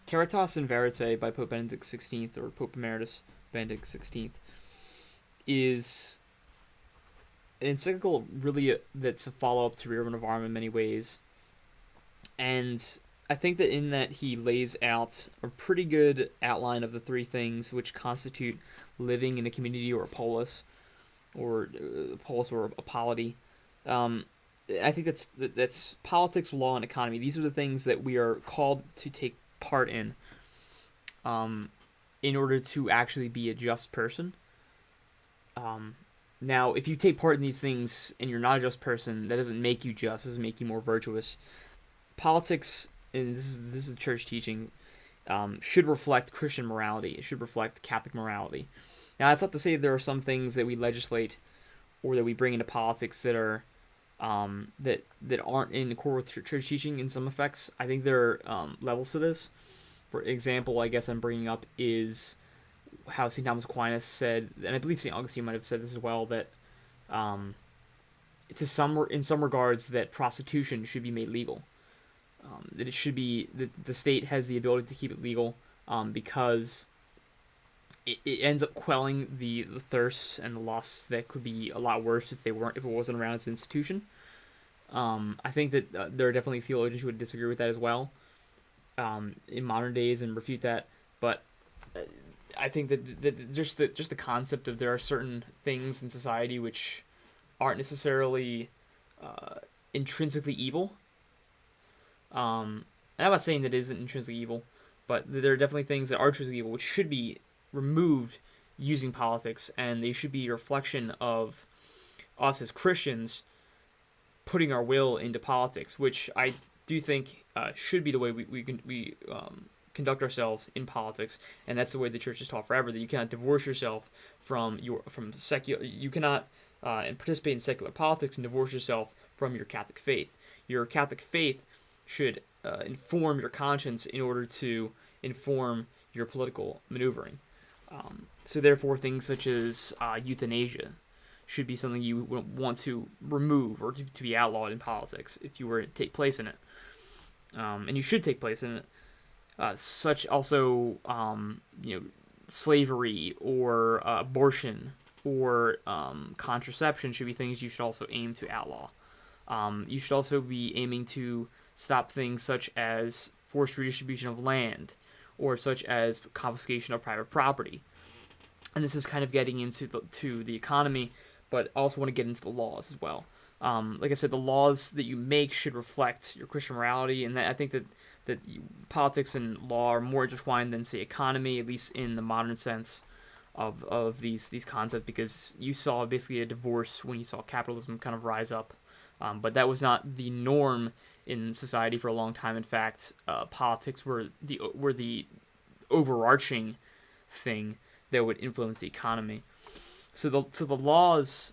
Caritas In Veritate by Pope Benedict XVI, or Pope Emeritus Benedict XVI, is an encyclical really that's a follow-up to Rerum Novarum in many ways. And I think that in that he lays out a pretty good outline of the three things which constitute living in a community or a polis, or a polity. I think that's politics, law, and economy. These are the things that we are called to take part in order to actually be a just person. Now, if you take part in these things and you're not a just person, that doesn't make you just. Doesn't make you more virtuous. Politics, and this is church teaching, should reflect Christian morality. It should reflect Catholic morality. Now, that's not to say there are some things that we legislate or that we bring into politics that are that aren't in accord with church teaching in some effects. I think there are levels to this. For example, I guess I'm bringing up is how St. Thomas Aquinas said, and I believe St. Augustine might have said this as well, that in some regards that prostitution should be made legal. That it should be that the state has the ability to keep it legal because it ends up quelling the thirsts and the lusts that could be a lot worse if it wasn't around as an institution. I think that there are definitely theologians who would disagree with that as well in modern days and refute that, but I think that just the concept of there are certain things in society which aren't necessarily intrinsically evil. And I'm not saying that it isn't intrinsically evil, but there are definitely things that are intrinsically evil which should be removed using politics, and they should be a reflection of us as Christians putting our will into politics, which I do think should be the way we conduct ourselves in politics, and that's the way the church has taught forever, that you cannot divorce yourself from secular. You cannot participate in secular politics and divorce yourself from your Catholic faith. Your Catholic faith should inform your conscience in order to inform your political maneuvering. So therefore, things such as euthanasia should be something you want to remove or to be outlawed in politics if you were to take place in it. And you should take place in it. Such also, slavery or abortion or contraception should be things you should also aim to outlaw. You should also be aiming to stop things such as forced redistribution of land or such as confiscation of private property. And this is kind of getting into the economy, but I also want to get into the laws as well. Like I said, the laws that you make should reflect your Christian morality, and I think that politics and law are more intertwined than, say, economy, at least in the modern sense of these concepts, because you saw basically a divorce when you saw capitalism kind of rise up. But that was not the norm in society for a long time. In fact, politics were the overarching thing that would influence the economy. So the laws.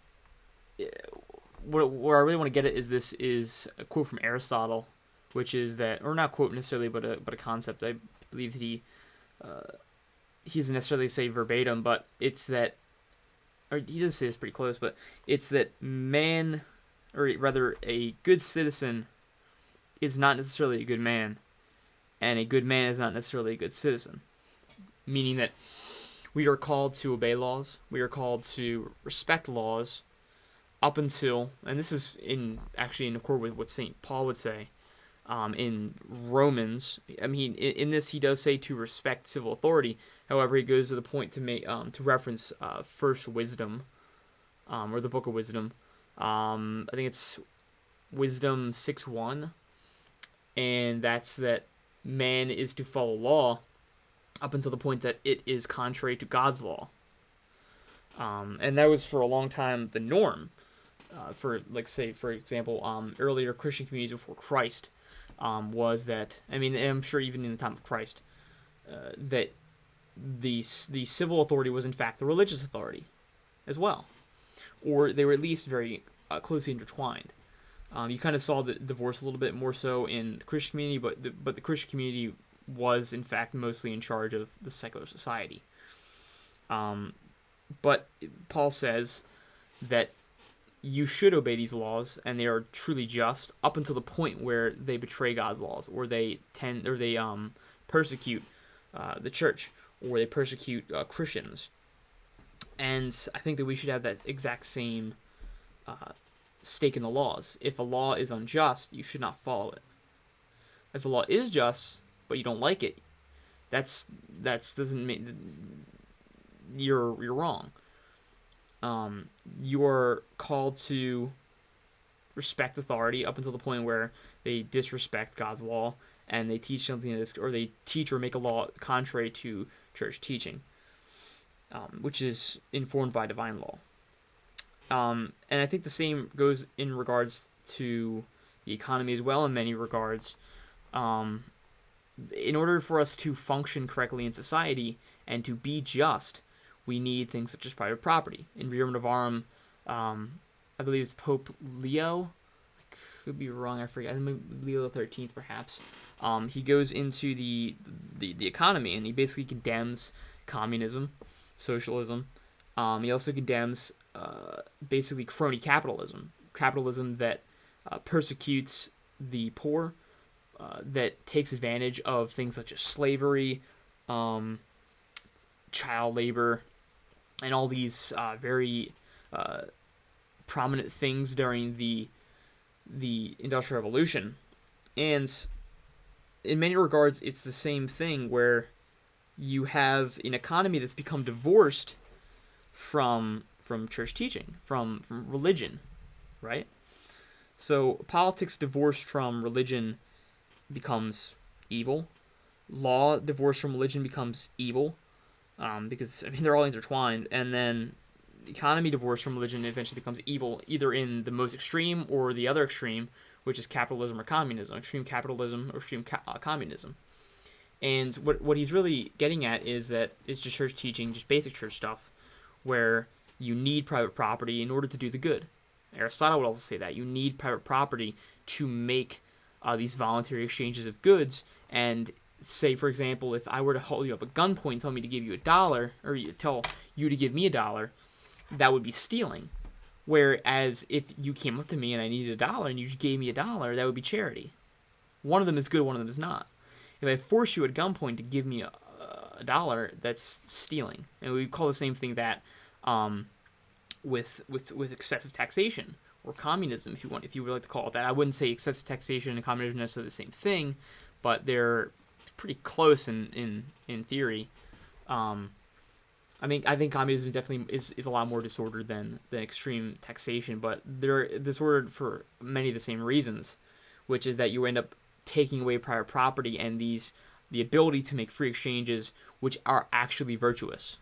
Where I really want to get at is this is a quote from Aristotle, which is that, or not quote necessarily, but a concept. I believe that he doesn't necessarily say verbatim, but it's that, or he does say this pretty close, but it's that man, or rather a good citizen, is not necessarily a good man, and a good man is not necessarily a good citizen. Meaning that we are called to obey laws, we are called to respect laws, up until, and this is in accord with what St. Paul would say in Romans. I mean, in this he does say to respect civil authority. However, he goes to the point to make to reference First Wisdom, or the Book of Wisdom. I think it's Wisdom 6:1, and that's that man is to follow law up until the point that it is contrary to God's law. And that was for a long time the norm. For, like, say, for example, earlier Christian communities before Christ, was that, I mean, I'm sure even in the time of Christ, that the civil authority was in fact the religious authority as well, or they were at least very closely intertwined. You kind of saw the divorce a little bit more so in the Christian community, but the Christian community was in fact mostly in charge of the secular society. But Paul says that you should obey these laws, and they are truly just up until the point where they betray God's laws, or they persecute the church, or they persecute Christians. And I think that we should have that exact same stake in the laws. If a law is unjust, you should not follow it. If a law is just, but you don't like it, that's doesn't mean you're wrong. You're called to respect authority up until the point where they disrespect God's law and they teach something that's, or they teach or make a law contrary to church teaching, which is informed by divine law. And I think the same goes in regards to the economy as well in many regards. In order for us to function correctly in society and to be just, we need things such as private property. In Rerum Novarum, I believe it's Pope Leo. I could be wrong. I forget. I think Leo the 13th, perhaps. He goes into the economy, and he basically condemns communism, socialism. He also condemns basically crony capitalism that persecutes the poor, that takes advantage of things such as slavery, child labor, and all these very prominent things during the Industrial Revolution. And in many regards, it's the same thing where you have an economy that's become divorced from church teaching, from religion, right? So politics divorced from religion becomes evil. Law divorced from religion becomes evil, because they're all intertwined. And then economy divorced from religion eventually becomes evil, either in the most extreme or the other extreme, which is capitalism or communism, extreme capitalism or extreme communism. And what he's really getting at is that it's just church teaching, just basic church stuff, where you need private property in order to do the good. Aristotle would also say that you need private property to make these voluntary exchanges of goods. And say, for example, if I were to hold you up at gunpoint and tell me to give you $1, or tell you to give me $1, that would be stealing. Whereas if you came up to me and I needed $1 and you just gave me $1, that would be charity. One of them is good, one of them is not. If I force you at gunpoint to give me $1, that's stealing. And we call the same thing that with excessive taxation or communism, if you would like to call it that. I wouldn't say excessive taxation and communism are necessarily the same thing, but they're pretty close in theory. I think communism definitely is a lot more disordered than extreme taxation, but they're disordered for many of the same reasons, which is that you end up taking away private property and the ability to make free exchanges, which are actually virtuous.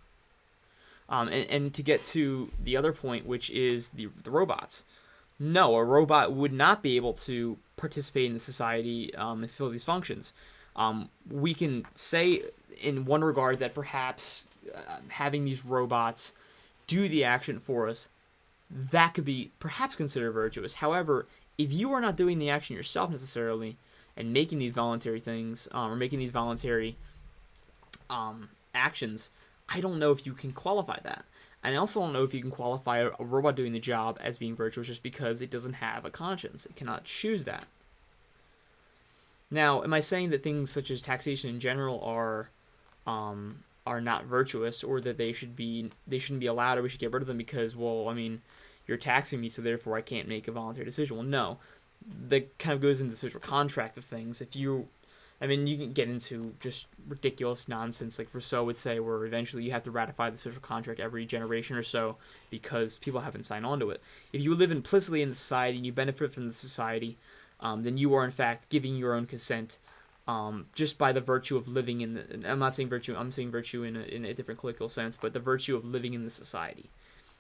And to get to the other point, which is the robots. No, a robot would not be able to participate in the society and fill these functions. We can say in one regard that perhaps having these robots do the action for us, that could be perhaps considered virtuous. However, if you are not doing the action yourself necessarily and making these voluntary things, or making these voluntary actions, I don't know if you can qualify that. And I also don't know if you can qualify a robot doing the job as being virtuous just because it doesn't have a conscience. It cannot choose that. Now, am I saying that things such as taxation in general are not virtuous, or that they shouldn't be allowed, or we should get rid of them because, you're taxing me, so therefore I can't make a voluntary decision? Well, no. That kind of goes into the social contract of things. You can get into just ridiculous nonsense, like Rousseau would say, where eventually you have to ratify the social contract every generation or so because people haven't signed on to it. If you live implicitly in the society and you benefit from the society, then you are in fact giving your own consent, just by the virtue of living in the. I'm not saying virtue. I'm saying virtue in a different colloquial sense, but the virtue of living in the society.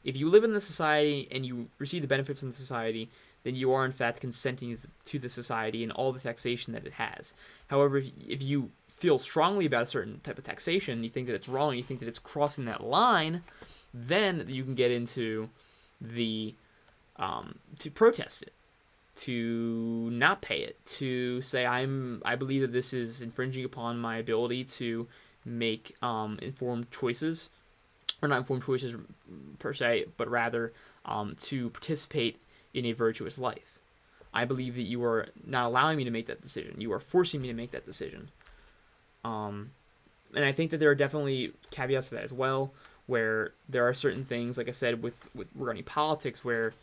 If you live in the society and you receive the benefits from the society, then you are in fact consenting to the society and all the taxation that it has. However, if you feel strongly about a certain type of taxation, you think that it's wrong, you think that it's crossing that line, then you can get into the to protest it, to not pay it, to say I believe that this is infringing upon my ability to make informed choices, or not informed choices per se, but rather to participate in a virtuous life. I believe that you are not allowing me to make that decision. You are forcing me to make that decision. And I think that there are definitely caveats to that as well, where there are certain things, like I said, with regarding politics, where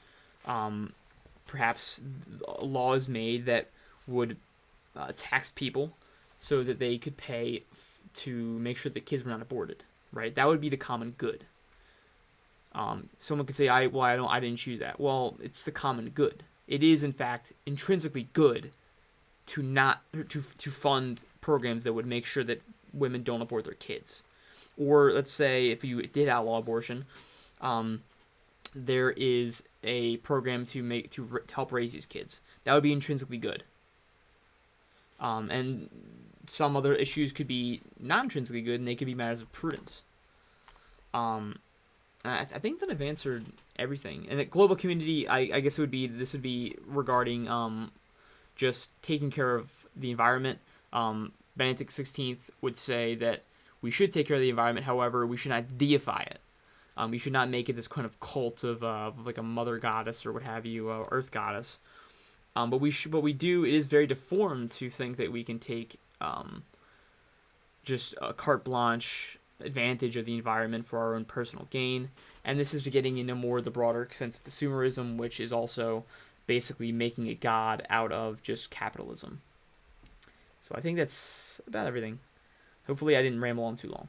perhaps a law is made that would tax people so that they could pay to make sure that kids were not aborted. Right? That would be the common good. Someone could say, I didn't choose that." Well, it's the common good. It is, in fact, intrinsically good to not to fund programs that would make sure that women don't abort their kids. Or let's say if you did outlaw abortion, there is a program to help raise these kids. That would be intrinsically good. And some other issues could be not intrinsically good, and they could be matters of prudence. I think that I've answered everything. And the global community, I guess this would be regarding just taking care of the environment. Benedict XVI would say that we should take care of the environment. However, we should not deify it. We should not make it this kind of cult of like a mother goddess or what have you, earth goddess. But we do. It is very deformed to think that we can take just a carte blanche advantage of the environment for our own personal gain. And this is getting into more the broader sense of consumerism, which is also basically making a god out of just capitalism. So I think that's about everything. Hopefully I didn't ramble on too long.